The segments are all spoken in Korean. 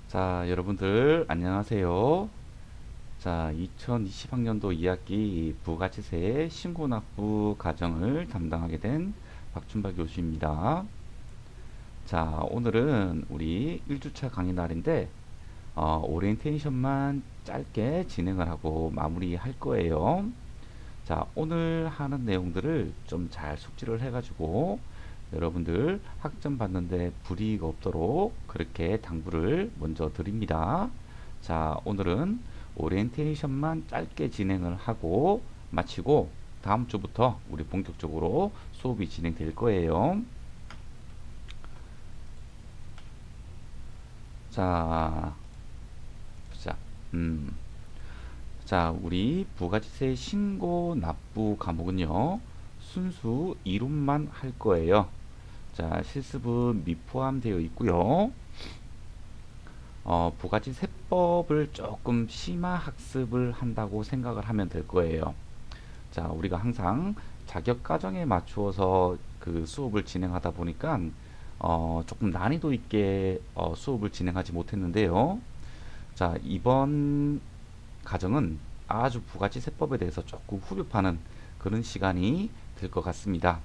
자, 여러분들 안녕하세요. 자, 2020학년도 2학기 부가치세 신고납부 과정을 담당하게 된 박준박 교수입니다. 자, 오늘은 우리 1주차 강의 날인데 오리엔테이션만 짧게 진행을 하고 마무리할 거예요. 자, 오늘 하는 내용들을 좀 잘 숙지를 해가지고 여러분들 학점 받는데 불이익 없도록 그렇게 당부를 먼저 드립니다. 자, 오늘은 오리엔테이션만 짧게 진행을 하고 마치고 다음 주부터 우리 본격적으로 수업이 진행될 거예요. 자, 보자. 자, 우리 부가지세 신고 납부 과목은요, 순수 이론만 할 거예요. 자, 실습은 미포함되어 있고요. 부가지세법을 조금 심화 학습을 한다고 생각을 하면 될 거예요. 자, 우리가 항상 자격 과정에 맞추어서 그 수업을 진행하다 보니까 조금 난이도 있게 수업을 진행하지 못했는데요. 자, 이번 과정은 아주 부가지세법에 대해서 조금 후벼파는 그런 시간이 될 것 같습니다.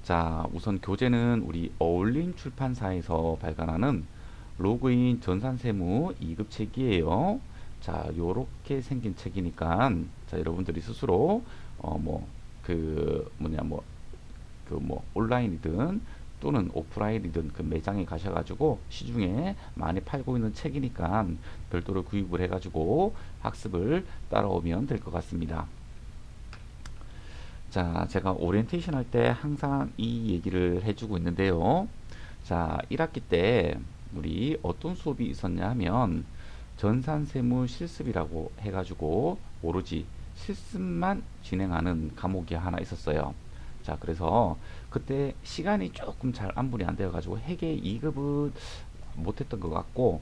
자, 우선 교재는 우리 어울림 출판사에서 발간하는 로그인 전산세무 2급 책이에요. 자, 요렇게 생긴 책이니까 자, 여러분들이 스스로 온라인이든 또는 오프라인이든 그 매장에 가셔가지고 시중에 많이 팔고 있는 책이니까 별도로 구입을 해가지고 학습을 따라오면 될 것 같습니다. 자, 제가 오리엔테이션 할 때 항상 이 얘기를 해주고 있는데요. 자, 1학기 때 우리 어떤 수업이 있었냐 하면 전산세무 실습이라고 해가지고 오로지 실습만 진행하는 과목이 하나 있었어요. 자, 그래서 그때 시간이 조금 잘 안분이 안 되어가지고 회계 2급은 못했던 것 같고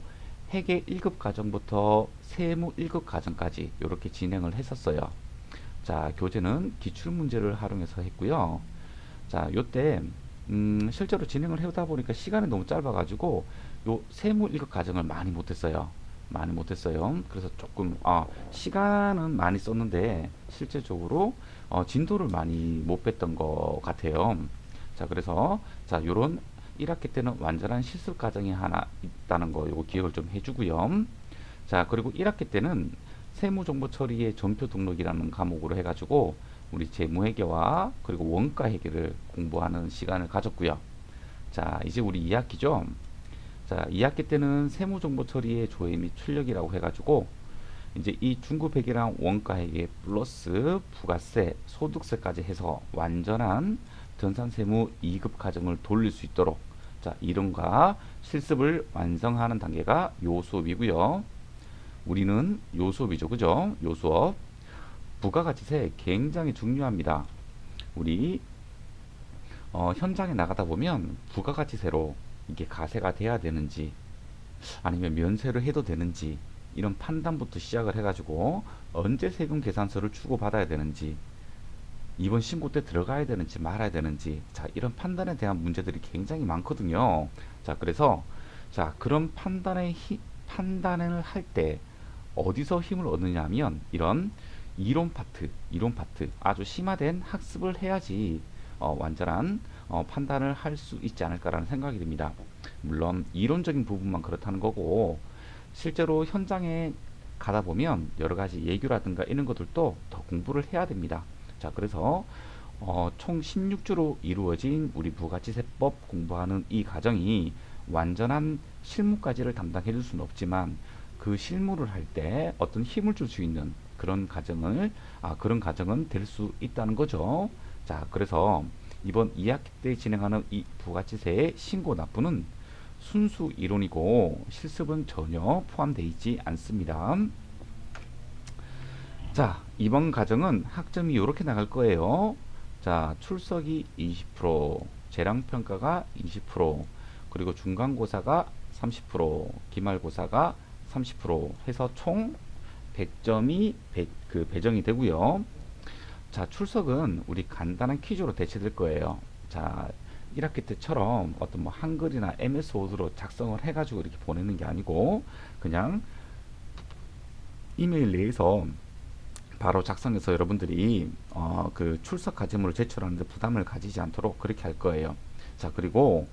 회계 1급 과정부터 세무 1급 과정까지 이렇게 진행을 했었어요. 자, 교재는 기출문제를 활용해서 했고요. 자, 요때 실제로 진행을 해오다 보니까 시간이 너무 짧아가지고 요 세무 1급 과정을 많이 못했어요. 많이 못했어요. 그래서 조금 시간은 많이 썼는데 실제적으로 진도를 많이 못 뺐던 것 같아요. 자, 그래서 자, 요런 1학기 때는 완전한 실습 과정이 하나 있다는 거 요거 기억을 좀 해주고요. 자, 그리고 1학기 때는 세무정보 처리의 전표 등록이라는 과목으로 해가지고 우리 재무회계와 그리고 원가회계를 공부하는 시간을 가졌고요. 자, 이제 우리 2학기죠. 자, 2학기 때는 세무정보 처리의 조회 및 출력이라고 해가지고 이제 이 중급회계랑 원가회계 플러스 부가세, 소득세까지 해서 완전한 전산세무 2급 과정을 돌릴 수 있도록 자, 이론과 실습을 완성하는 단계가 요 수업이고요. 우리는 요 수업이죠. 그죠? 요 수업. 부가가치세 굉장히 중요합니다. 우리 현장에 나가다 보면 부가가치세로 이게 가세가 돼야 되는지 아니면 면세를 해도 되는지 이런 판단부터 시작을 해가지고 언제 세금 계산서를 주고받아야 되는지 이번 신고 때 들어가야 되는지 말아야 되는지 자, 이런 판단에 대한 문제들이 굉장히 많거든요. 자, 그래서 자, 그런 판단을 할 때 어디서 힘을 얻느냐 하면 이런 이론 파트 아주 심화된 학습을 해야지 완전한 판단을 할 수 있지 않을까라는 생각이 듭니다. 물론 이론적인 부분만 그렇다는 거고 실제로 현장에 가다 보면 여러 가지 예규라든가 이런 것들도 더 공부를 해야 됩니다. 자, 그래서 총 16주로 이루어진 우리 부가치세법 공부하는 이 과정이 완전한 실무까지를 담당해 줄 수는 없지만 그 실무를 할 때 어떤 힘을 줄 수 있는 그런 과정은 될 수 있다는 거죠. 자, 그래서 이번 2학기 때 진행하는 이 부가치세의 신고 납부는 순수 이론이고 실습은 전혀 포함되어 있지 않습니다. 자, 이번 과정은 학점이 이렇게 나갈 거예요. 자, 출석이 20%, 재량평가가 20%, 그리고 중간고사가 30%, 기말고사가 30% 해서 총 100점이 배정이 되고요. 자, 출석은 우리 간단한 퀴즈로 대체될 거예요. 자, 1학기 때처럼 어떤 뭐 한글이나 MS 워드로 작성을 해가지고 이렇게 보내는 게 아니고 그냥 이메일 내에서 바로 작성해서 여러분들이 그 출석 과제물을 제출하는데 부담을 가지지 않도록 그렇게 할 거예요. 자, 그리고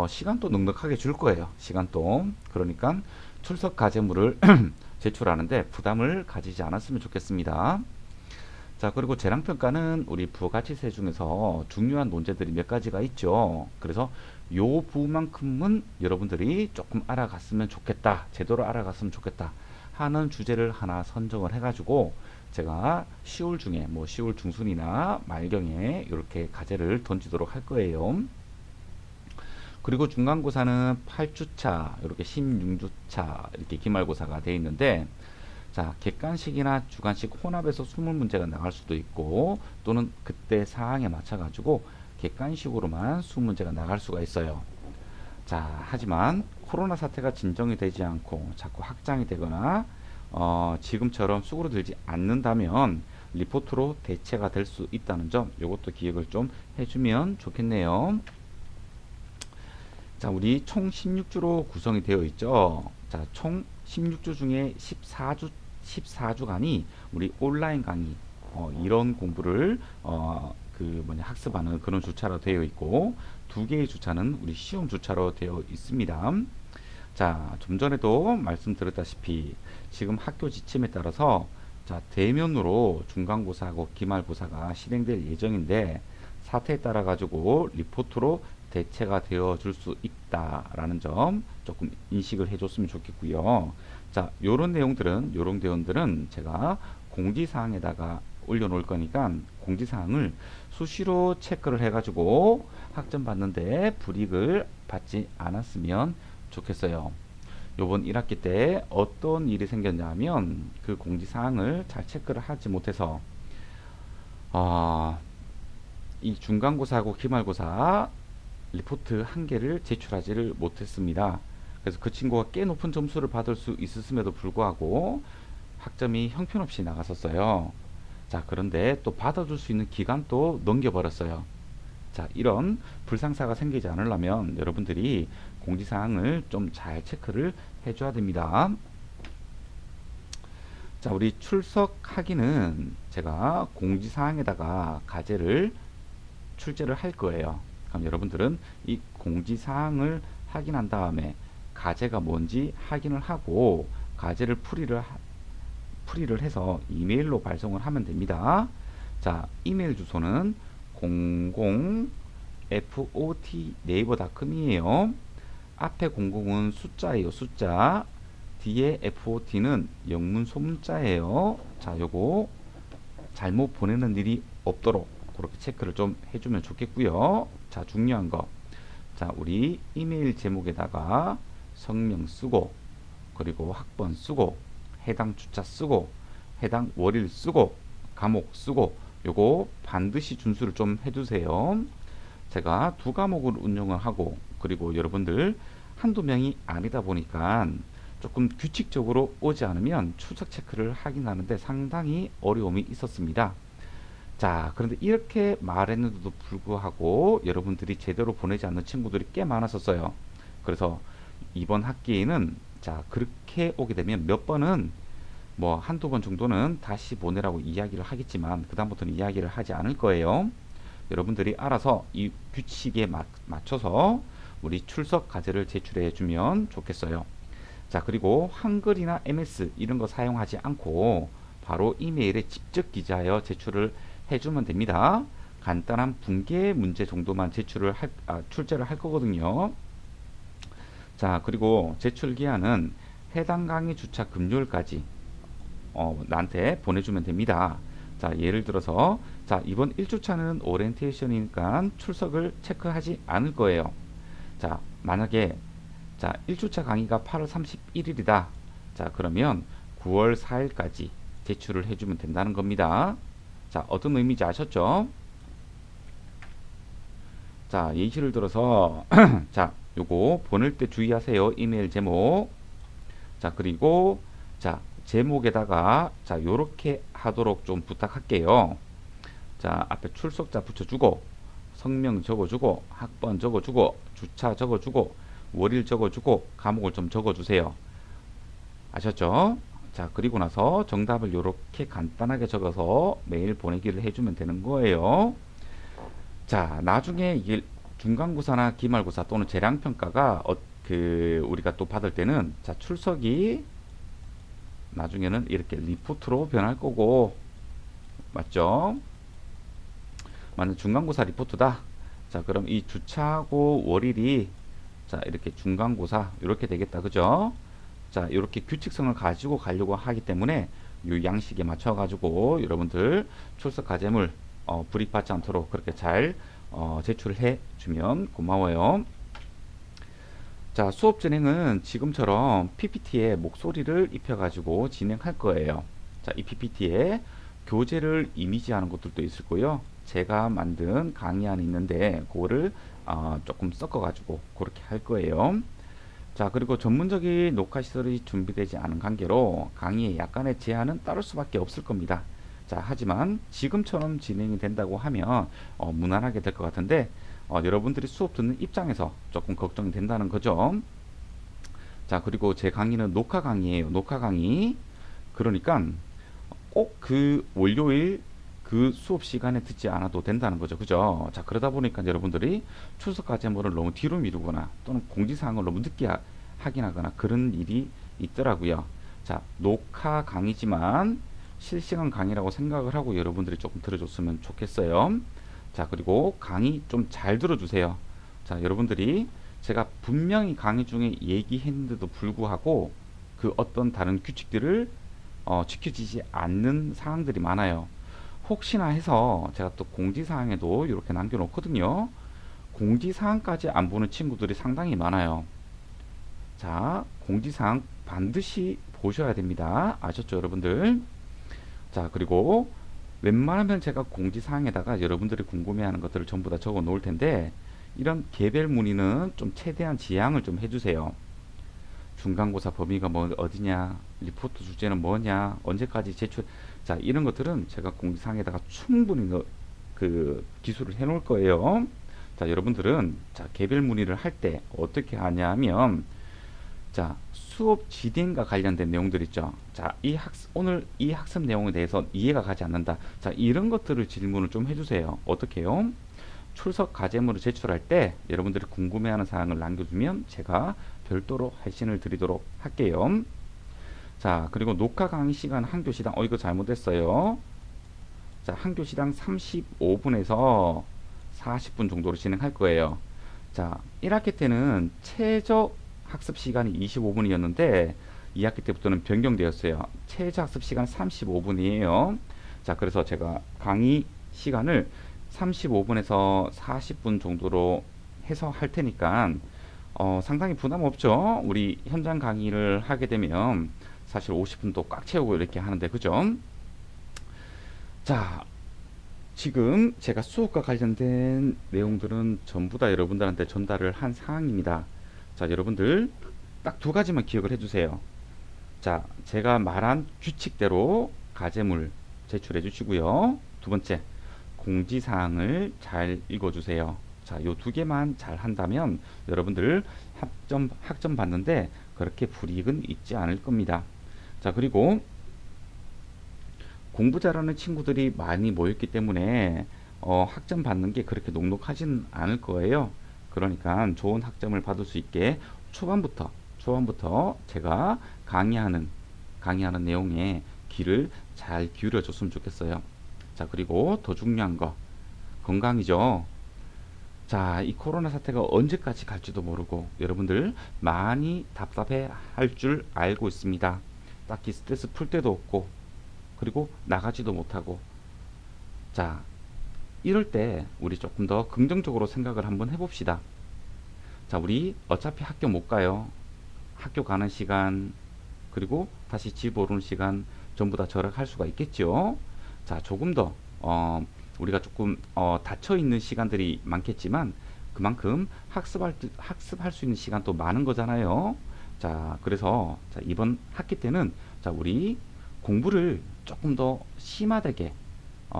시간도 넉넉하게 줄 거예요. 시간도. 그러니까 출석 과제물을 제출하는데 부담을 가지지 않았으면 좋겠습니다. 자, 그리고 재량평가는 우리 부가치세 중에서 중요한 논제들이 몇 가지가 있죠. 그래서 요 부분만큼은 여러분들이 조금 알아갔으면 좋겠다. 제대로 알아갔으면 좋겠다. 하는 주제를 하나 선정을 해가지고 제가 10월 중에 뭐 10월 중순이나 말경에 이렇게 과제를 던지도록 할 거예요. 그리고 중간고사는 8주차, 이렇게 16주차 이렇게 기말고사가 되어 있는데 자, 객관식이나 주관식 혼합해서 20문제가 나갈 수도 있고 또는 그때 사항에 맞춰 가지고 객관식으로만 20문제가 나갈 수가 있어요. 자, 하지만 코로나 사태가 진정이 되지 않고 자꾸 확장이 되거나 지금처럼 수그러들지 않는다면 리포트로 대체가 될 수 있다는 점 이것도 기억을 좀 해주면 좋겠네요. 자, 우리 총 16주로 구성이 되어 있죠. 자, 총 16주 중에 14주간이 우리 온라인 강의 이런 공부를 학습하는 그런 주차로 되어 있고 두 개의 주차는 우리 시험 주차로 되어 있습니다. 자, 좀 전에도 말씀드렸다시피 지금 학교 지침에 따라서 자, 대면으로 중간고사하고 기말고사가 실행될 예정인데 사태에 따라 가지고 리포트로 대체가 되어 줄 수 있다라는 점 조금 인식을 해줬으면 좋겠고요. 자, 요런 내용들은 제가 공지사항에다가 올려놓을 거니까 공지사항을 수시로 체크를 해가지고 학점 받는데 불이익을 받지 않았으면 좋겠어요. 요번 1학기 때 어떤 일이 생겼냐면 그 공지사항을 잘 체크를 하지 못해서 이 중간고사하고 기말고사 리포트 한 개를 제출하지를 못했습니다. 그래서 그 친구가 꽤 높은 점수를 받을 수 있었음에도 불구하고 학점이 형편없이 나갔었어요. 자, 그런데 또 받아줄 수 있는 기간도 넘겨버렸어요. 자, 이런 불상사가 생기지 않으려면 여러분들이 공지사항을 좀 잘 체크를 해줘야 됩니다. 자, 우리 출석하기는 제가 공지사항에다가 과제를 출제를 할 거예요. 그럼 여러분들은 이 공지사항을 확인한 다음에 과제가 뭔지 확인을 하고 과제를 풀이를 해서 이메일로 발송을 하면 됩니다. 자, 이메일 주소는 00FOT 네이버닷컴이에요. 앞에 00은 숫자예요. 숫자. 뒤에 FOT는 영문 소문자예요. 자, 요거 잘못 보내는 일이 없도록 그렇게 체크를 좀 해주면 좋겠고요. 자, 중요한 거. 자, 우리 이메일 제목에다가 성명 쓰고 그리고 학번 쓰고 해당 주차 쓰고 해당 월일 쓰고 과목 쓰고 요거 반드시 준수를 좀 해두세요. 제가 두 과목을 운영을 하고 그리고 여러분들 한두 명이 아니다 보니까 조금 규칙적으로 오지 않으면 출석 체크를 확인하는데 상당히 어려움이 있었습니다. 자, 그런데 이렇게 말했는데도 불구하고 여러분들이 제대로 보내지 않는 친구들이 꽤 많았었어요. 그래서 이번 학기에는 자, 그렇게 오게 되면 몇 번은 뭐 한두 번 정도는 다시 보내라고 이야기를 하겠지만 그다음부터는 이야기를 하지 않을 거예요. 여러분들이 알아서 이 규칙에 맞춰서 우리 출석 과제를 제출해 주면 좋겠어요. 자, 그리고 한글이나 MS 이런 거 사용하지 않고 바로 이메일에 직접 기재하여 제출을 해주면 됩니다. 간단한 분계 문제 정도만 출제를 할 거거든요. 자, 그리고 제출 기한은 해당 강의 주차 금요일까지 나한테 보내주면 됩니다. 자, 예를 들어서 자, 이번 1주차는 오리엔테이션이니까 출석을 체크하지 않을 거예요. 자, 만약에 자, 1주차 강의가 8월 31일이다. 자, 그러면 9월 4일까지 제출을 해주면 된다는 겁니다. 자, 어떤 의미인지 아셨죠? 자, 예시를 들어서 자, 요거 보낼 때 주의하세요. 이메일 제목. 자, 그리고 자, 제목에다가 자, 요렇게 하도록 좀 부탁할게요. 자, 앞에 출석자 붙여주고 성명 적어주고, 학번 적어주고, 주차 적어주고, 월일 적어주고, 과목을 좀 적어주세요. 아셨죠? 자, 그리고 나서 정답을 이렇게 간단하게 적어서 메일 보내기를 해주면 되는 거예요. 자, 나중에 이게 중간고사나 기말고사 또는 재량평가가 우리가 또 받을 때는 자, 출석이 나중에는 이렇게 리포트로 변할 거고, 맞죠? 맞는 중간고사 리포트다. 자, 그럼 이 주차하고 월일이 자, 이렇게 중간고사 이렇게 되겠다. 그죠? 자, 이렇게 규칙성을 가지고 가려고 하기 때문에 이 양식에 맞춰 가지고 여러분들 출석 과제물 불이익받지 않도록 그렇게 잘 제출을 해 주면 고마워요. 자, 수업 진행은 지금처럼 PPT에 목소리를 입혀 가지고 진행할 거예요. 자, 이 PPT에 교재를 이미지하는 것들도 있을 거요. 제가 만든 강의안이 있는데 그거를 조금 섞어 가지고 그렇게 할 거예요. 자, 그리고 전문적인 녹화 시설이 준비되지 않은 관계로 강의에 약간의 제한은 따를 수밖에 없을 겁니다. 자, 하지만 지금처럼 진행이 된다고 하면 무난하게 될 것 같은데 여러분들이 수업 듣는 입장에서 조금 걱정이 된다는 거죠. 자, 그리고 제 강의는 녹화 강의예요. 녹화 강의. 그러니까 꼭 그 월요일 그 수업 시간에 듣지 않아도 된다는 거죠. 그죠? 자, 그러다 보니까 여러분들이 출석 과제물을 너무 뒤로 미루거나 또는 공지사항을 너무 늦게 확인하거나 그런 일이 있더라고요. 자, 녹화 강의지만 실시간 강의라고 생각을 하고 여러분들이 조금 들어줬으면 좋겠어요. 자, 그리고 강의 좀 잘 들어주세요. 자, 여러분들이 제가 분명히 강의 중에 얘기했는데도 불구하고 그 어떤 다른 규칙들을 지켜지지 않는 사항들이 많아요. 혹시나 해서 제가 또 공지사항에도 이렇게 남겨놓거든요. 공지사항까지 안 보는 친구들이 상당히 많아요. 자, 공지사항 반드시 보셔야 됩니다. 아셨죠, 여러분들? 자, 그리고 웬만하면 제가 공지사항에다가 여러분들이 궁금해하는 것들을 전부 다 적어 놓을 텐데 이런 개별 문의는 좀 최대한 지양을 좀 해주세요. 중간고사 범위가 뭐 어디냐, 리포트 주제는 뭐냐, 언제까지 제출, 자, 이런 것들은 제가 공지사항에다가 충분히 그 기술을 해 놓을 거예요. 자, 여러분들은 자, 개별 문의를 할 때 어떻게 하냐면 자, 수업 진행과 관련된 내용들 있죠. 자, 오늘 이 학습 내용에 대해서 이해가 가지 않는다. 자, 이런 것들을 질문을 좀 해주세요. 어떻게 해요? 출석 과제물을 제출할 때 여러분들이 궁금해하는 사항을 남겨주면 제가 별도로 할신을 드리도록 할게요. 자, 그리고 녹화 강의 시간 한 교시당 이거 잘못했어요. 자, 한 교시당 35분에서 40분 정도로 진행할 거예요. 자, 1학기 때는 최저 학습 시간이 25분이었는데 2학기 때부터는 변경되었어요. 최저 학습 시간 35분이에요. 자, 그래서 제가 강의 시간을 35분에서 40분 정도로 해서 할 테니까 상당히 부담 없죠. 우리 현장 강의를 하게 되면 사실 50분도 꽉 채우고 이렇게 하는데 그죠? 자, 지금 제가 수업과 관련된 내용들은 전부 다 여러분들한테 전달을 한 사항입니다. 자, 여러분들 딱 두 가지만 기억을 해주세요. 자, 제가 말한 규칙대로 과제물 제출해 주시고요. 두 번째, 공지사항을 잘 읽어주세요. 자, 요 두 개만 잘 한다면 여러분들 학점 받는데 그렇게 불이익은 있지 않을 겁니다. 자, 그리고 공부 잘하는 친구들이 많이 모였기 때문에 학점 받는 게 그렇게 녹록하진 않을 거예요. 그러니까 좋은 학점을 받을 수 있게 초반부터 제가 강의하는 내용에 귀를 잘 기울여 줬으면 좋겠어요. 자, 그리고 더 중요한 거 건강이죠. 자, 이 코로나 사태가 언제까지 갈지도 모르고 여러분들 많이 답답해 할 줄 알고 있습니다. 딱히 스트레스 풀 데도 없고 그리고 나가지도 못하고 자, 이럴 때 우리 조금 더 긍정적으로 생각을 한번 해봅시다. 자, 우리 어차피 학교 못 가요. 학교 가는 시간 그리고 다시 집 오르는 시간 전부 다 절약할 수가 있겠죠. 자, 조금 더 우리가 조금 닫혀 있는 시간들이 많겠지만 그만큼 학습할 수 있는 시간도 많은 거잖아요. 자, 그래서 자, 이번 학기 때는 자, 우리 공부를 조금 더 심화되게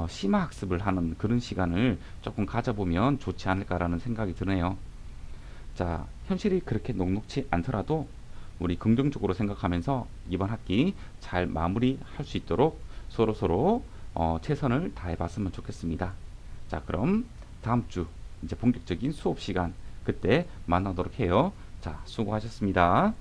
심화 학습을 하는 그런 시간을 조금 가져보면 좋지 않을까라는 생각이 드네요. 자, 현실이 그렇게 녹록치 않더라도 우리 긍정적으로 생각하면서 이번 학기 잘 마무리할 수 있도록 서로 최선을 다해봤으면 좋겠습니다. 자, 그럼 다음 주 이제 본격적인 수업 시간 그때 만나도록 해요. 자, 수고하셨습니다.